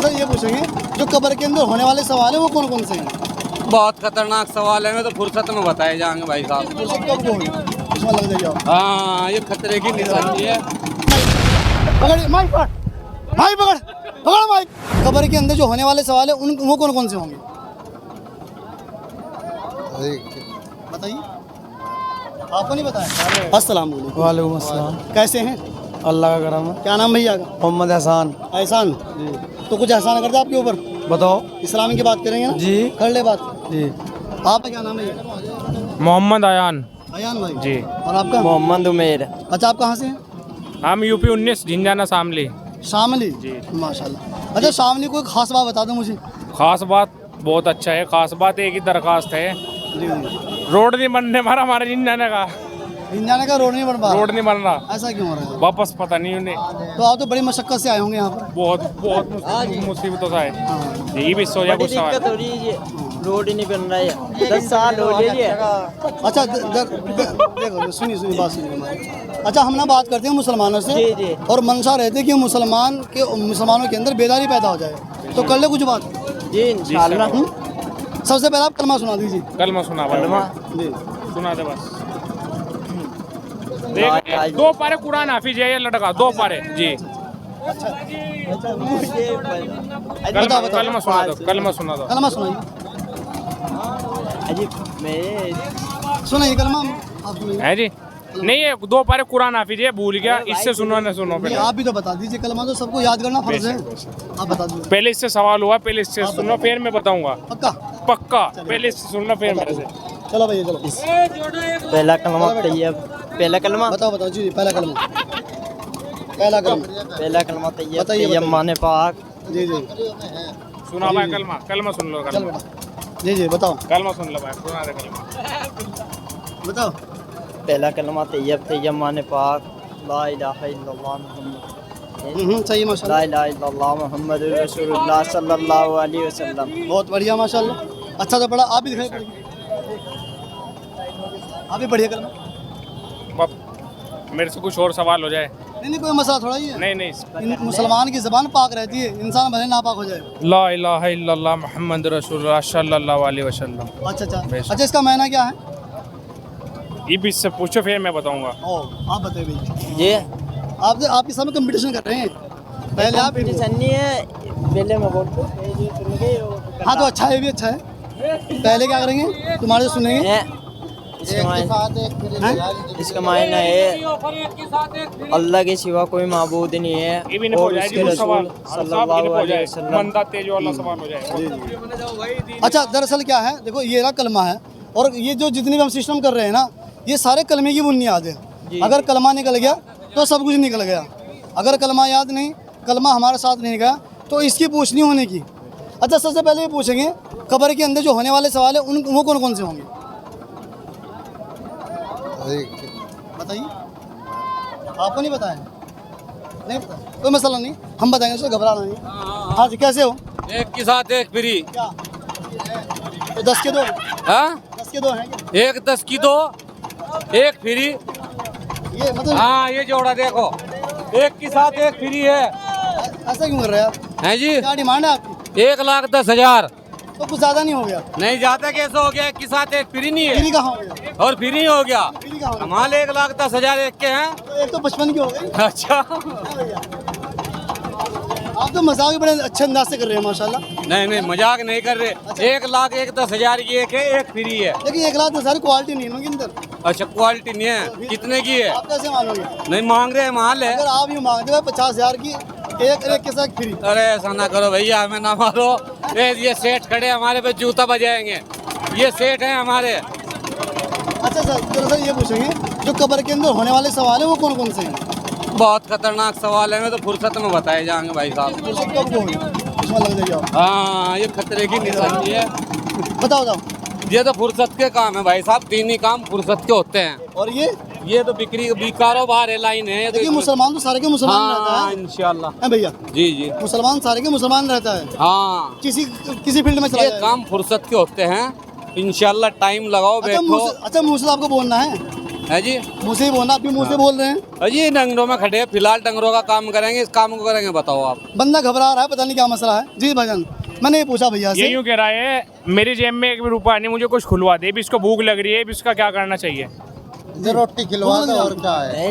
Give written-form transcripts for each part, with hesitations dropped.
दरअसल ये पूछेंगे जो कब्र के अंदर होने वाले सवाल है वो कौन कौन से हैं? बहुत खतरनाक सवाल है, मैं तो फुर्सत में बताए जाएंगे भाई साहब। फुर्सत कब होगी? इसमें लग जाइए आप। हाँ, ये खतरे की निशानी है। पकड़ माइक, माइक पकड़, पकड़ माइक। कब्र के अंदर जो होने वाले सवाल है उन वो कौन कौन से होंगे बताइए, आपको नहीं बताया? अस्सलाम वालेकुम अस्सलाम। कैसे हैं? अल्लाह का करम है। क्या नाम भैया का? मोहम्मद एहसान। एहसान जी। तो कुछ एहसान कर दे आपके ऊपर, बताओ। इस्लामी की बात करेंगे ना जी। कर ले बात जी। आपका क्या नाम है भैया? मोहम्मद अयान अयान भाई जी। और आपका? मोहम्मद उमेर। अच्छा, आप कहाँ से हैं? हम यूपी 19 झिंझाना शामली। शामली जी। माशाल्लाह। अच्छा, शामली कोई खास बात बता दो मुझे। खास बात बहुत अच्छा है। खास बात एक ही दरखास्त है, जी जी। रोड नहीं बनने वाला हमारे झिंझाना का। इंजाने का रोड नहीं बन पा रहा। रोड नहीं बन रहा, ऐसा क्यों हो रहा है? वापस पता नहीं उन्हें। तो आप तो बड़ी मशक्कत से आए होंगे यहाँ पर। बहुत बहुत मुसीबतों से है। हाँ। यही भी सोचा कुछ सवाल। रोड ही नहीं बन रहा है, 10 साल हो गए। अच्छा देखो, सुनिए बात सुनिए हमारी। अच्छा, हम ना बात करते हैं मुसलमानों से। जी, जी। और मनसा रहते कि मुसलमानों के अंदर बेदारी पैदा हो जाए, तो कर ले कुछ बात। जी इंशाल्लाह। सबसे पहले आप कलमा सुना दीजिए। कलमा सुना जी। सुना दे बस। देख, 2 पारे कुरान हाफिज है ये लड़का, 2 पारे जी। बताओ। कलमा सुना दो, कलमा सुना दो। कलमा सुनाइए, सुनाइए कलमा आप सुनाइए। है जी। नहीं, ये 2 पारे कुरान हाफिज है, भूल गया। इससे सुनो न सुनो नहीं, पहले। आप भी तो बता दीजिए, कलमा तो सबको याद करना फर्ज है। आप बता दीजिए। पहले इससे सवाल हुआ, पहले इससे सुनो फिर मैं बताऊंगा। पक्का? पक्का पहले इससे सुनना फिर मेरे से। चलो भैया चलो। पहला कलमा तैयब। पहला कलमा बताओ जी। पहला कलमा। पहला कलमा पहला कलमा तैयब। बताइए, तैयब माने पाक। जी जी। सुना भाई कलमा, कलमा सुन लो। चल कलमा, बेटा। जी जी बताओ। कलमा सुन लो भाई, सुना दे कलमा। बताओ। पहला कलमा तैयब। तैयब माने पाक। ला इलाहा इल्लल्लाह मुहम्मद। सही ला माशाल्लाह। इलाहा इल्लल्लाह मुहम्मदुर रसूलुल्लाह सल्लल्लाहु अलैहि वसल्लम। बहुत बढ़िया माशाल्लाह। अच्छा तो पढ़ा, आप भी दिखाई पड़ेगी। आप भी बढ़िया कलमा। बाप, मेरे से कुछ और सवाल हो जाए। नहीं कोई मसला थोड़ा ही है। नहीं। मुसलमान की ज़बान पाक रहती है, इंसान भले नापाक हो जाए। ला इलाहा इल्लल्लाह मुहम्मद रसूलुल्लाह सल्लल्लाहु अलैहि वसल्लम। अच्छा, इसका मायना क्या है? ये भी इससे पूछो फिर मैं बताऊंगा। आप बताइए भैया। ये आपके सामने कंपटीशन कर रहे हैं, पहले आप। नहीं है, पहले मैं बोलता। हाँ तो अच्छा है, ये भी अच्छा है। पहले क्या करेंगे, तुम्हारे से सुनेंगे। इसका मायना है अल्लाह के सिवा कोई माबूद नहीं है और उसके रसूल सल्लल्लाहु अलैहि वसल्लम। अच्छा, दरअसल क्या है, देखो ये रहा कलमा है, और ये जो जितने भी हम सिस्टम कर रहे हैं ना, ये सारे कलमे की बुनियाद है। अगर कलमा निकल गया तो सब कुछ निकल गया। अगर कलमा याद नहीं, कलमा हमारे साथ नहीं गया, तो इसकी पूछनी होने की। अच्छा, सबसे पहले ये पूछेंगे कब्र के अंदर जो होने वाले सवाल है उन वो कौन कौन से होंगे बताइए। आपको नहीं बताया? नहीं पता, कोई मसला नहीं, हम बताएंगे, उसको घबराना नहीं। हाँ जी, कैसे हो? एक के साथ एक फ्री। क्या तो 10 के 2? हाँ, 10 के 2 हैं क्या? एक 10 की 2, एक फ्री। ये मतलब हाँ, ये जोड़ा देखो, एक के साथ एक फ्री है। ऐसा क्यों कर रहे हैं आप? हैं जी, क्या डिमांड है आपकी? 1,10,000। तो कुछ ज़्यादा नहीं हो गया? नहीं जाता, कैसे हो गया? एक के साथ एक फ्री नहीं फ्री है, कहाँ हो गया? और फ्री हो गया। फ्री कहाँ हो गया? हमारे 1,10,000 एक के हैं। तो एक तो 55 की हो गई। अच्छा, आप तो मजाक भी बड़े अच्छे अंदाज से कर रहे हैं माशाल्लाह। नहीं मजाक नहीं कर रहे। 1,10,000 की एक है, एक फ्री है। लेकिन 1,10,000 क्वालिटी नहीं है उनके अंदर। अच्छा, क्वालिटी नहीं है, कितने की है? आप कैसे मानोगे? नहीं मांग रहे हैं, माल है। अगर आप यूँ मांगते हो 50,000 की एक के साथ फ्री। अरे ऐसा ना करो भैया, हमें ना मारो। ये सेठ खड़े हमारे पे जूता बजाएंगे, ये सेठ हैं हमारे। अच्छा सर, दरअसल ये पूछेंगे जो कब्र के अंदर होने वाले सवाल है वो कौन कौन से हैं? बहुत खतरनाक सवाल है, मैं तो फुर्सत में बताए जाएंगे भाई साहब। फुर्सत कब होगी? इसमें लग जाइए आप। हाँ, ये खतरे की निशानी है। बताओ। ये तो फुर्सत के काम है भाई साहब, तीन ही काम फुर्सत के होते हैं। और ये तो बिक्री कारोबार है, लाइन है। देखिए मुसलमान तो सारे के मुसलमान रहता हाँ, है इंशाल्लाह। है भैया। जी मुसलमान सारे के मुसलमान रहता है, हाँ। किसी फील्ड में चला ये जाए। काम फुर्सत के होते हैं, इंशाल्लाह। टाइम लगाओ, बैठो। अच्छा, मुझसे आपको बोलना है, है जी। मुँह से ही बोलना, आप भी मुँह से बोल रहे हैं। अजी डंगरों में खड़े हैं, फिलहाल डंगरों का काम करेंगे, इस काम को करेंगे, बताओ आप। बंदा घबरा रहा है, पता नहीं क्या मसला है। जी भाईजान, मैंने ये पूछा भैया ये से। यूँ कह रहा है मेरी जेब में एक भी रुपया नहीं, मुझे कुछ खुलवा दे, भी इसको भूख लग रही है, भी इसका क्या करना चाहिए? रोटी खिलवा दो और क्या है।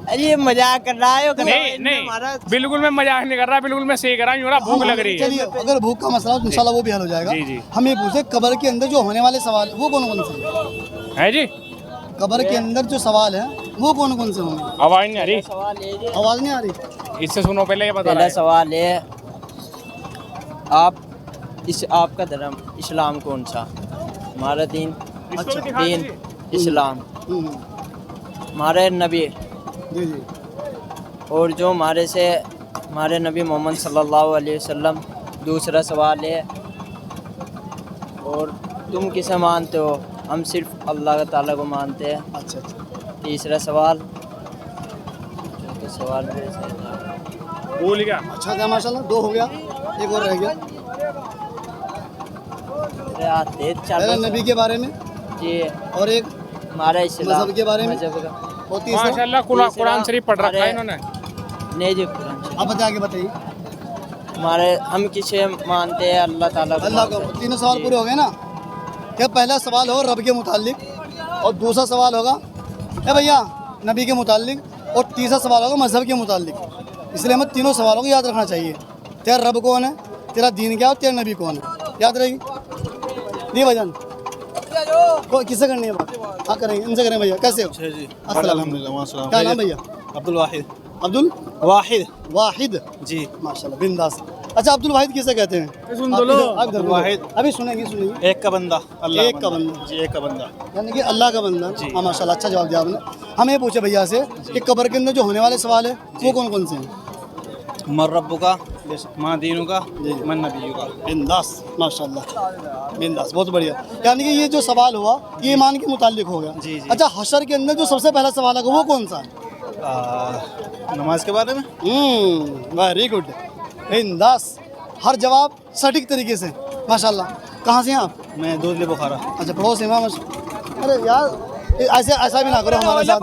अरे ये मजाक कर रहा है नहीं नहीं, बिल्कुल मैं मजाक नहीं कर रहा, बिल्कुल मैं सही कर रहा हूँ, यूँ भूख लग रही है। चलिए, अगर भूख का मसला हो तो इंशाल्लाह वो भी हल हो जाएगा। जी, जी। हम ये पूछे कब्र के अंदर जो होने वाले सवाल वो कौन कौन से है जी। कब्र के अंदर जो सवाल है वो कौन कौन से होंगे? आवाज नहीं आ रही, आवाज नहीं आ रही। इससे सुनो पहले ये बता पहला रहा सवाल है, आपका धर्म इस्लाम कौन सा? हमारा दीन दीन इस्लाम, हमारे नबी, जी जी। और जो हमारे नबी मोहम्मद सल्लल्लाहु अलैहि वसल्लम। दूसरा सवाल है, और तुम किसे मानते हो? हम सिर्फ अल्लाह ताला को मानते हैं। अच्छा अच्छा। तीसरा सवाल, चौथा सवाल मेरे साथ भूल गया। अच्छा था माशाल्लाह, 2 हो गया, एक और रह गया। पहला नबी के बारे में जी, और एक हमारा इस्लाम मजहब के बारे में, मजहब का। और तीसरा माशाल्लाह कुरान शरीफ पढ़ रखा है इन्होंने। नहीं जी, कुरान शरीफ। आप बताइए, आगे बताइए। हमारे हम किसे मानते हैं? अल्लाह ताला को अल्लाह मानते का। हैं। तीनों सवाल पूरे हो गए ना? क्या पहला सवाल होगा रब के मुतालिक, और दूसरा सवाल होगा ए भैया नबी के मुतालिक, और तीसरा सवाल होगा मजहब के मुतालिक। इसलिए हमें तीनों सवालों को याद रखना चाहिए। तेरा रब कौन है, तेरा दीन क्या है, और तेरा नबी कौन है, याद रहेगी। जी भाईजान, किससे करनी है बात? हाँ करेंगे, इनसे करेंगे। भैया कैसे हो? जी अस्सलाम। अल्हम्दुलिल्लाह। क्या नाम भैया? अब्दुल वाहिद। अब्दुल वाहिद वाहिद, जी। माशाल्लाह, बिंदास। अच्छा, अब्दुल वाहिद किसे कहते हैं? आप इधर वाहिद। अभी सुनेंगे। एक का बंदा, अल्लाह एक का बंदा। जी, एक का बंदा। यानी कि अल्लाह का बंदा। हाँ माशाल्लाह, अच्छा जवाब दिया आपने। हम ये पूछे भैया से कि कब्र के अंदर जो होने वाले सवाल है वो कौन कौन से हैं? मर रब्बु का, माँ दीनू का, मन नबीयू का। बिंदास, माशाल्लाह, बिंदास, बहुत बढ़िया। यानी कि ये जो सवाल हुआ ये ईमान के मुतालिक हो गया। जी, जी। अच्छा, हशर के अंदर जो सबसे पहला सवाल है वो कौन सा है? नमाज के बारे में। वेरी गुड, बिंदास, हर जवाब सटीक तरीके से, माशाल्लाह। कहाँ से हैं आप? मैं दूधली बुखारा। अच्छा, पड़ोस में। अरे यार, ऐसा भी ना करो हमारे साथ,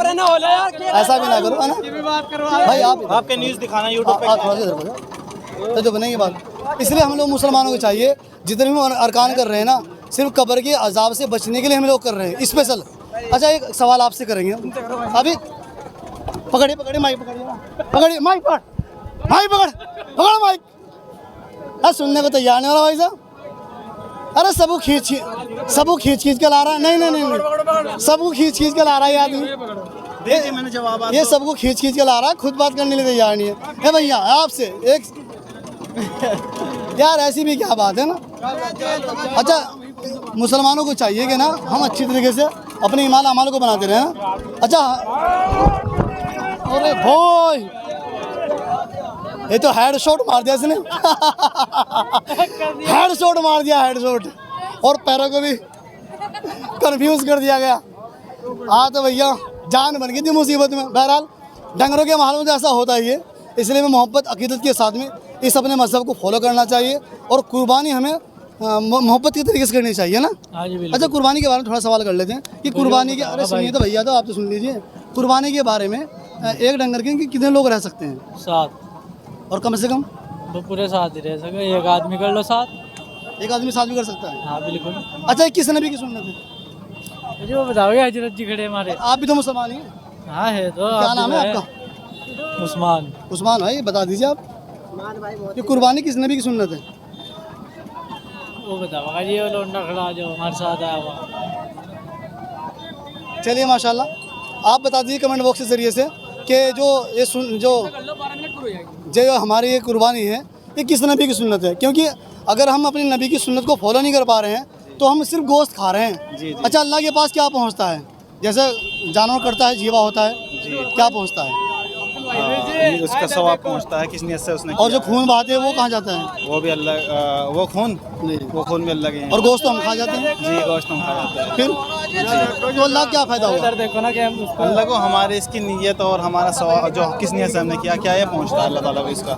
ऐसा भी ना करो, है ना भाई। आप आपके न्यूज़ दिखाना यूट्यूब पे। थोड़ा सा इधर बढ़ो, तो बनेगी बात। इसलिए हम लोग मुसलमानों को चाहिए, जितने भी अरकान कर रहे हैं ना, सिर्फ कब्र के अजाब से बचने के लिए हम लोग कर रहे हैं स्पेशल। अच्छा, एक सवाल आपसे करेंगे अभी। पकड़िए माइक, पकड़िए माइक, पकड़ माइक। अरे सुनने को तैयार नहीं हो रहा भाई साहब। अरे सबको खींच के ला रहा है। नहीं, सबको खींच के ला रहा है ये आदमी। मैंने जवाब ये सबको खींच के ला रहा है, खुद बात करने के लिए तैयार नहीं है। ए भैया, आपसे एक यार, ऐसी भी क्या बात है ना। अच्छा, मुसलमानों को चाहिए कि ना हम अच्छी तरीके से अपने ईमान अमाल को बनाते रहे ना। अच्छा, अरे भाई, ये तो हेड शॉट मार दिया इसने। हेड शॉट मार दिया, हेड शॉट, और पैरों को भी कंफ्यूज कर दिया गया। हाँ तो भैया, जान बन गई थी मुसीबत में। बहरहाल, डंगरों के माहौल में तो ऐसा होता ही है, इसलिए मैं मोहब्बत अकीदत के साथ में इस अपने मजहब को फॉलो करना चाहिए, और कुर्बानी हमें मोहब्बत के तरीके से करनी चाहिए ना। अच्छा, कुर्बानी के बारे में थोड़ा सवाल कर लेते हैं कि कुर्बानी के, अरे सुनिए तो भैया, तो आप तो सुन लीजिए। कुर्बानी के बारे में एक डंगर के कितने लोग रह सकते हैं? 7, और कम से कम वो पूरे 7 ही रह सके। एक आदमी कर लो 7। एक आदमी 7 भी कर सकता है? हाँ बिल्कुल। अच्छा, ये किस नबी की सुन्नत है? जो बताओगे, हजरत जी खड़े हमारे। आप भी तो मुसलमान ही हैं। हाँ है तो। क्या नाम है आपका? उस्मान। उस्मान भाई, बता दीजिए आप, ये कुर्बानी किस नबी की सुन्नत है? वो बताओगा जी, वो लौंडा खड़ा जो हमारे साथ आया हुआ। चलिए माशाल्लाह, आप बता दीजिए कमेंट बॉक्स के ज़रिए से कि जो हमारी ये कुर्बानी है ये किस नबी की सुन्नत है। क्योंकि अगर हम अपने नबी की सुन्नत को फॉलो नहीं कर पा रहे हैं तो हम सिर्फ गोश्त खा रहे हैं। जी। अच्छा, अल्लाह के पास क्या पहुंचता है? जैसे जानवर करता है, जीवा होता है, क्या पहुंचता है? उसका सवाब पहुंचता है किस नियत से उसने और जो किया खून बहाते हैं वो कहाँ जाता है? है। वो भी अल्लाह, वो खून भी अल्लाह के हैं। और गोश्त तो हम खा जाते हैं। जी, गोश्त हम खा जाते हैं। फिर तो अल्लाह क्या फ़ायदा हुआ? देखो ना कि हम अल्लाह को हमारे इसकी नीयत और हमारा सवाब जो किस नियत से हमने किया, क्या ये पहुंचता है अल्लाह ताला को इसका।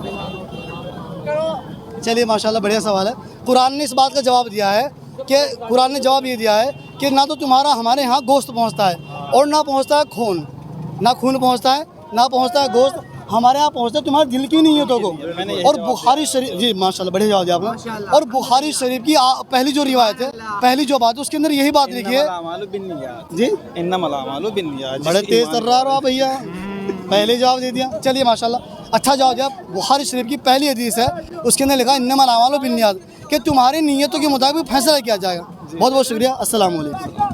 चलिए माशाल्लाह, बढ़िया सवाल है। कुरान ने इस बात का जवाब दिया है कि कुरान ने जवाब ये दिया है कि ना तो तुम्हारा हमारे यहाँ गोश्त पहुँचता है, और ना पहुँचता है खून, ना खून पहुँचता है, ना पहुँचता है गोश्त। हमारे यहाँ पहुँचता है तुम्हारे दिल की नीयतों को। और बुखारी शरीफ, जी माशाल्लाह बढ़िया जवाब दिया आपने। और बुखारी शरीफ की पहली जो रिवायत है, पहली जो बात है, उसके अंदर यही बात लिखी है जी। बड़े तेज कर रहा हो आप भैया, पहले जवाब दे दिया। चलिए माशाल्लाह अच्छा जवाब दिया। बुखारी शरीफ की पहली हदीस है, उसके अंदर लिखा है इन्नमल अमालु बिन्नियात, कि तुम्हारी नीयतों के मुताबिक फैसला किया जाएगा। बहुत बहुत शुक्रिया। अस्सलाम वालेकुम।